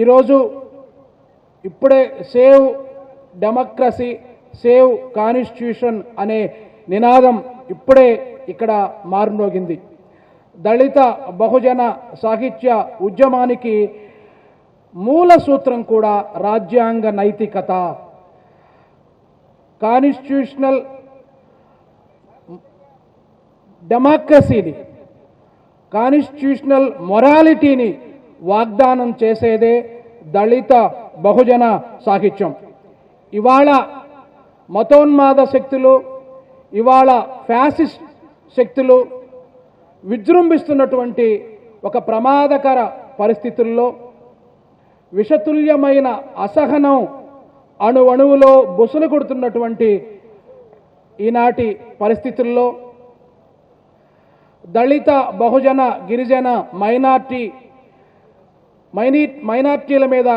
ఈరోజు ఇప్పుడే save democracy save constitution అనే నినాదం ఇప్పుడే ఇక్కడ మారుమోగింది. దళిత బహుజన సాహిత్య ఉద్యమానికి మూల సూత్రం కూడా రాజ్యాంగ నైతికత, కాన్స్టిట్యూషనల్ డెమోక్రసీని, కాన్స్టిట్యూషనల్ మొరాలిటీని వాగ్దానం చేసేదే దళిత బహుజన సాహిత్యం. ఇవాళ మతోన్మాద శక్తులు, ఇవాళ ఫ్యాసిస్ట్ శక్తులు విజృంభిస్తున్నటువంటి ఒక ప్రమాదకర పరిస్థితుల్లో విషతుల్యమైన అసహనం అణువణువులో బుసలు కొడుతున్నటువంటి ఈనాటి పరిస్థితుల్లో దళిత బహుజన గిరిజన మైనార్టీల మీద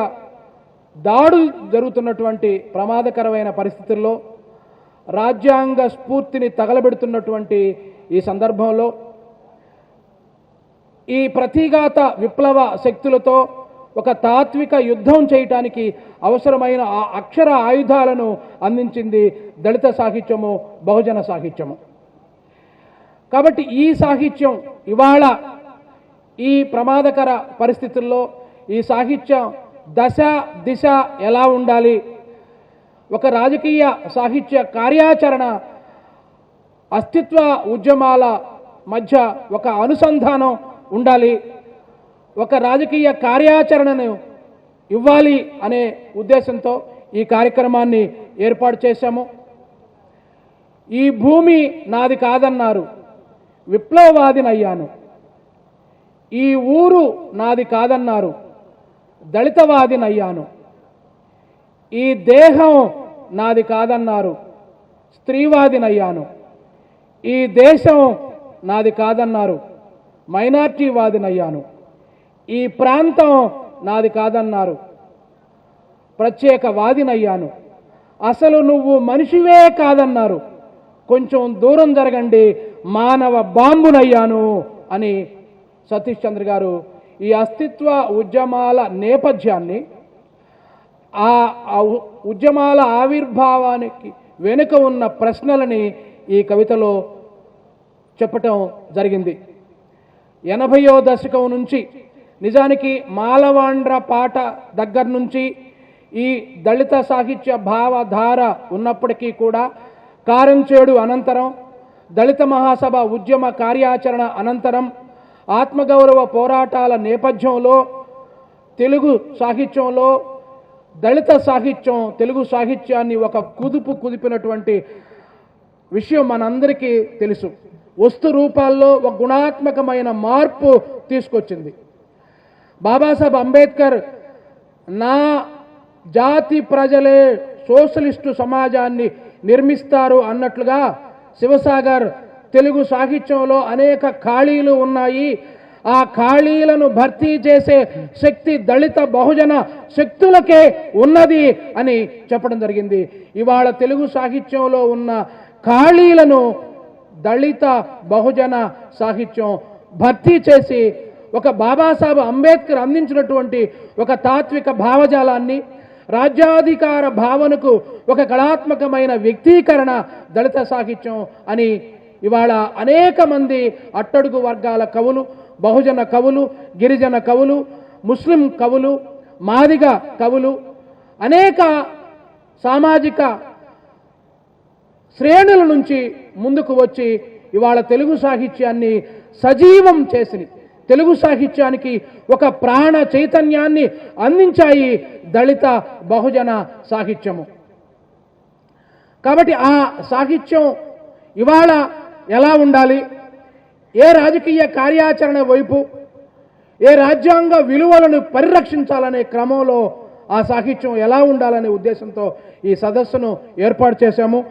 దాడులు జరుగుతున్నటువంటి ప్రమాదకరమైన పరిస్థితుల్లో రాజ్యాంగ స్ఫూర్తిని తగలబెడుతున్నటువంటి ఈ సందర్భంలో ఈ ప్రతిఘాత విప్లవ శక్తులతో ఒక తాత్విక యుద్ధం చేయటానికి అవసరమైన ఆ అక్షర ఆయుధాలను అందించింది దళిత సాహిత్యము, బహుజన సాహిత్యము. కాబట్టి ఈ సాహిత్యం ఇవాళ ఈ ప్రమాదకర పరిస్థితుల్లో ఈ సాహిత్యం దశ దిశ ఎలా ఉండాలి, ఒక రాజకీయ సాహిత్య కార్యాచరణ అస్తిత్వ ఉద్యమాల మధ్య ఒక అనుసంధానం ఉండాలి, ఒక రాజకీయ కార్యాచరణను ఇవ్వాలి అనే ఉద్దేశంతో ఈ కార్యక్రమాన్ని ఏర్పాటు చేశాము. ఈ భూమి నాది కాదన్నారు, విప్లవవాదినయ్యాను. ఈ ఊరు నాది కాదన్నారు, దళితవాదినయ్యాను. ఈ దేహం నాది కాదన్నారు, స్త్రీవాదినయ్యాను. ఈ దేశం నాది కాదన్నారు, మైనార్టీవాదినయ్యాను. ఈ ప్రాంతం నాది కాదన్నారు, ప్రత్యేకవాదినయ్యాను. అసలు నువ్వు మనిషివే కాదన్నారు, కొంచెం దూరం జరగండి, మానవ బాంబునయ్యాను అని సతీష్ చంద్ర గారు ఈ అస్తిత్వ ఉద్యమాల నేపథ్యాన్ని, ఆ ఉద్యమాల ఆవిర్భావానికి వెనుక ఉన్న ప్రశ్నలని ఈ కవితలో చెప్పటం జరిగింది. 80వ దశకం నుంచి నిజానికి మాలవాండ్ర పాట దగ్గర నుంచి ఈ దళిత సాహిత్య భావధార ఉన్నప్పటికీ కూడా కారంచేడు అనంతరం, దళిత మహాసభ ఉద్యమ కార్యాచరణ అనంతరం, ఆత్మగౌరవ పోరాటాల నేపథ్యంలో తెలుగు సాహిత్యంలో దళిత సాహిత్యం తెలుగు సాహిత్యాన్ని ఒక కుదిపినటువంటి విషయం మనందరికీ తెలుసు. వస్తు రూపాల్లో ఒక గుణాత్మకమైన మార్పు తీసుకొచ్చింది. బాబాసాహెబ్ అంబేద్కర్ నా జాతి ప్రజలే సోషలిస్టు సమాజాన్ని నిర్మిస్తారు అన్నట్లుగా శివసాగర్ తెలుగు సాహిత్యంలో అనేక ఖాళీలు ఉన్నాయి, ఆ ఖాళీలను భర్తీ చేసే శక్తి దళిత బహుజన శక్తులకే ఉన్నది అని చెప్పడం జరిగింది. ఇవాళ తెలుగు సాహిత్యంలో ఉన్న ఖాళీలను దళిత బహుజన సాహిత్యం భర్తీ చేసి ఒక బాబాసాహెబ్ అంబేద్కర్ అందించినటువంటి ఒక తాత్విక భావజాలాన్ని, రాజ్యాధికార భావనకు ఒక కళాత్మకమైన వ్యక్తీకరణ దళిత సాహిత్యం అని ఇవాళ అనేక మంది అట్టడుగు వర్గాల కవులు, బహుజన కవులు, గిరిజన కవులు, ముస్లిం కవులు, మాదిగ కవులు, అనేక సామాజిక శ్రేణుల నుంచి ముందుకు వచ్చి ఇవాళ తెలుగు సాహిత్యాన్ని సజీవం చేసి తెలుగు సాహిత్యానికి ఒక ప్రాణ చైతన్యాన్ని అందించాయి దళిత బహుజన సాహిత్యము. కాబట్టి ఆ సాహిత్యం ఇవాళ ఎలా ఉండాలి, ఏ రాజకీయ కార్యాచరణ వైపు, ఏ రాజ్యాంగ విలువలను పరిరక్షించాలనే క్రమంలో ఆ సాహిత్యం ఎలా ఉండాలనే ఉద్దేశంతో ఈ సదస్సును ఏర్పాటు చేశాము.